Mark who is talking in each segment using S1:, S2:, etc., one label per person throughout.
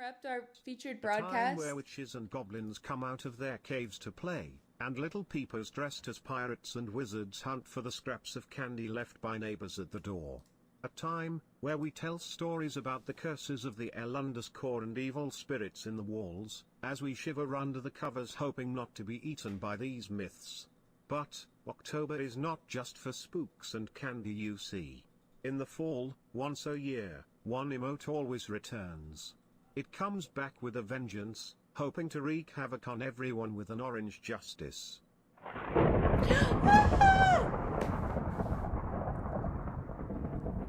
S1: interrupt our featured
S2: A time
S1: broadcast?
S2: where witches and goblins come out of their caves to play, and little peepers dressed as pirates and wizards hunt for the scraps of candy left by neighbors at the door. A time where we tell stories about the curses of the core and evil spirits in the walls, as we shiver under the covers hoping not to be eaten by these myths. But October is not just for spooks and candy, you see. In the fall, once a year, one emote always returns. It comes back with a vengeance, hoping to wreak havoc on everyone with an orange justice.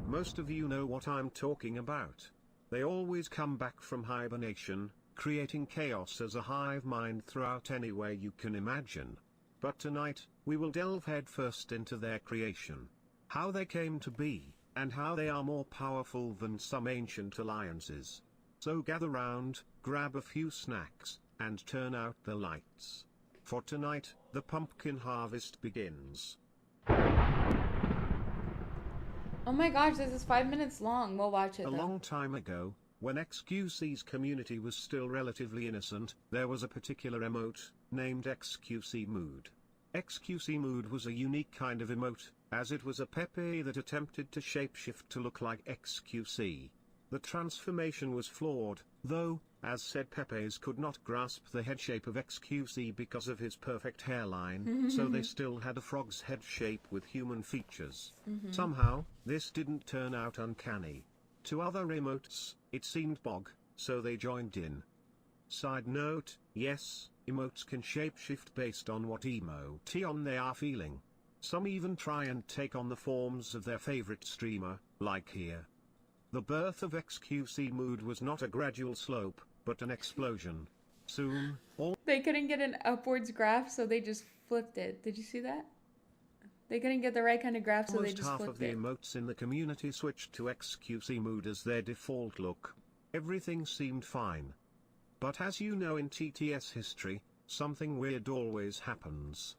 S2: Most of you know what I'm talking about. They always come back from hibernation, creating chaos as a hive mind throughout anywhere you can imagine. But tonight, we will delve headfirst into their creation. How they came to be, and how they are more powerful than some ancient alliances. So gather round, grab a few snacks, and turn out the lights. For tonight, the pumpkin harvest begins.
S1: Oh my gosh, this is 5 minutes long. We'll watch it
S2: A
S1: though.
S2: long time ago, when xQc's community was still relatively innocent, there was a particular emote, named xQc Mood. xQc Mood was a unique kind of emote, as it was a Pepe that attempted to shapeshift to look like xQc. The transformation was flawed, though, as said Pepes could not grasp the head shape of xQc because of his perfect hairline, so they still had a frog's head shape with human features. Somehow, this didn't turn out uncanny. To other emotes, it seemed bog, so they joined in. Side note, yes, emotes can shapeshift based on what emotion they are feeling. Some even try and take on the forms of their favorite streamer, like here. The birth of xQc Mood was not a gradual slope, but an explosion. Soon, all
S1: They couldn't get an upwards graph, so they just flipped it. Did you see that? They couldn't get the right kind of graph, so they
S2: almost
S1: just
S2: half
S1: flipped
S2: of the
S1: it.
S2: emotes in the community switched to xQc Mood as their default look. Everything seemed fine. But as you know, in TTS history, something weird always happens.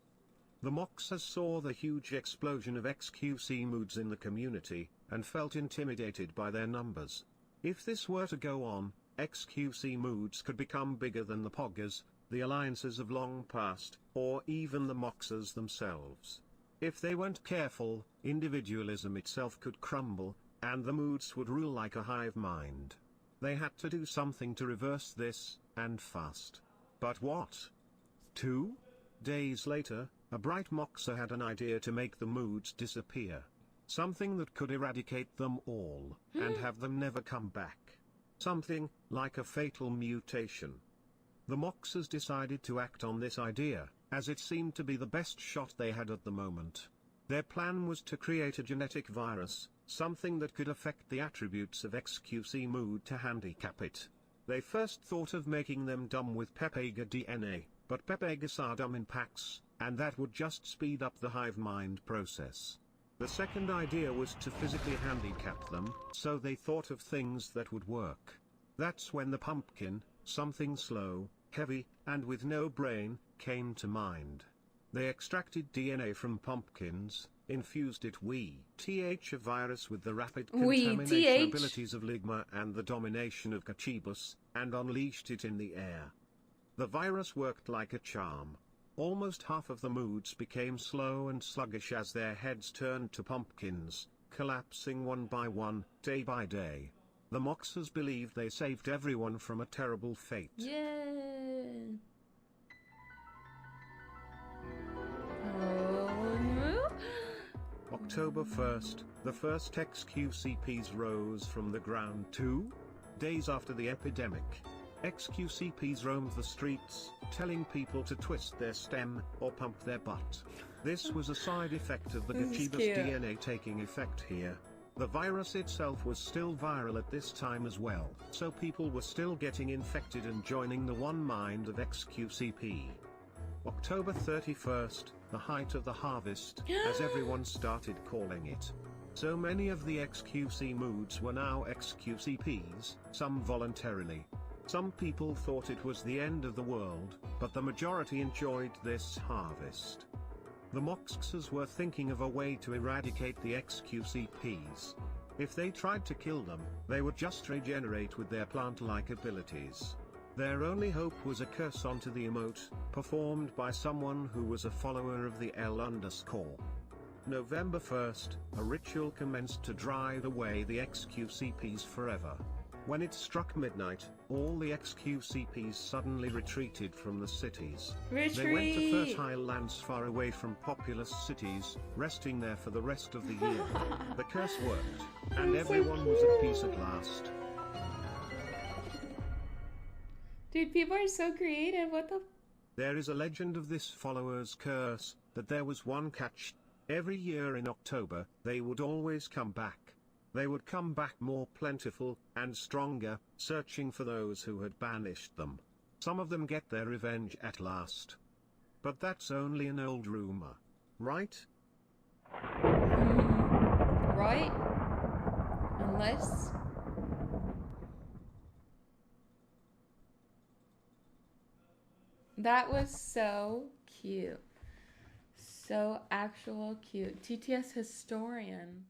S2: The Moxers saw the huge explosion of xQc Moods in the community, and felt intimidated by their numbers. If this were to go on, xQc Moods could become bigger than the Poggers, the alliances of long past, or even the Moxers themselves. If they weren't careful, individualism itself could crumble, and the Moods would rule like a hive mind. They had to do something to reverse this, and fast. But what? 2 days later, a bright Moxer had an idea to make the Moods disappear. Something that could eradicate them all, and have them never come back. Something like a fatal mutation. The Moxers decided to act on this idea, as it seemed to be the best shot they had at the moment. Their plan was to create a genetic virus, something that could affect the attributes of xQc Mood to handicap it. They first thought of making them dumb with Pepega DNA, but Pepegas are dumb in packs, and that would just speed up the hive mind process. The second idea was to physically handicap them, so they thought of things that would work. That's when the pumpkin, something slow, heavy, and with no brain, came to mind. They extracted DNA from pumpkins, infused it a virus with the rapid contamination abilities of Ligma and the domination of Gachibus, and unleashed it in the air. The virus worked like a charm. Almost half of the Moods became slow and sluggish as their heads turned to pumpkins, collapsing one by one, day by day. The Moxers believed they saved everyone from a terrible fate.
S1: Yeah. Oh.
S2: October 1st, the first xQcPs rose from the ground 2 days after the epidemic. xQcPs roamed the streets, telling people to twist their stem, or pump their butt. This was a side effect of the Gachibus DNA taking effect here. The virus itself was still viral at this time as well, so people were still getting infected and joining the one mind of xQcP. October 31st, the height of the harvest, as everyone started calling it. So many of the xQc Moods were now xQcPs, some voluntarily. Some people thought it was the end of the world, but the majority enjoyed this harvest. The Moxers were thinking of a way to eradicate the xQcPs. If they tried to kill them, they would just regenerate with their plant-like abilities. Their only hope was a curse onto the emote, performed by someone who was a follower of the L_. November 1st, a ritual commenced to drive away the xQcPs forever. When it struck midnight, all the xQcPs suddenly retreated from the cities.
S1: Retreat!
S2: They went to fertile lands far away from populous cities, resting there for the rest of the year. The curse worked, and everyone was at peace at last.
S1: Dude, people are so creative. What the?
S2: There is a legend of this follower's curse, that there was one catch. Every year in October, they would always come back. They would come back more plentiful and stronger, searching for those who had banished them. Some of them get their revenge at last. But that's only an old rumor, right?
S1: Right? Unless... That was so cute. So actual cute. TTS historian.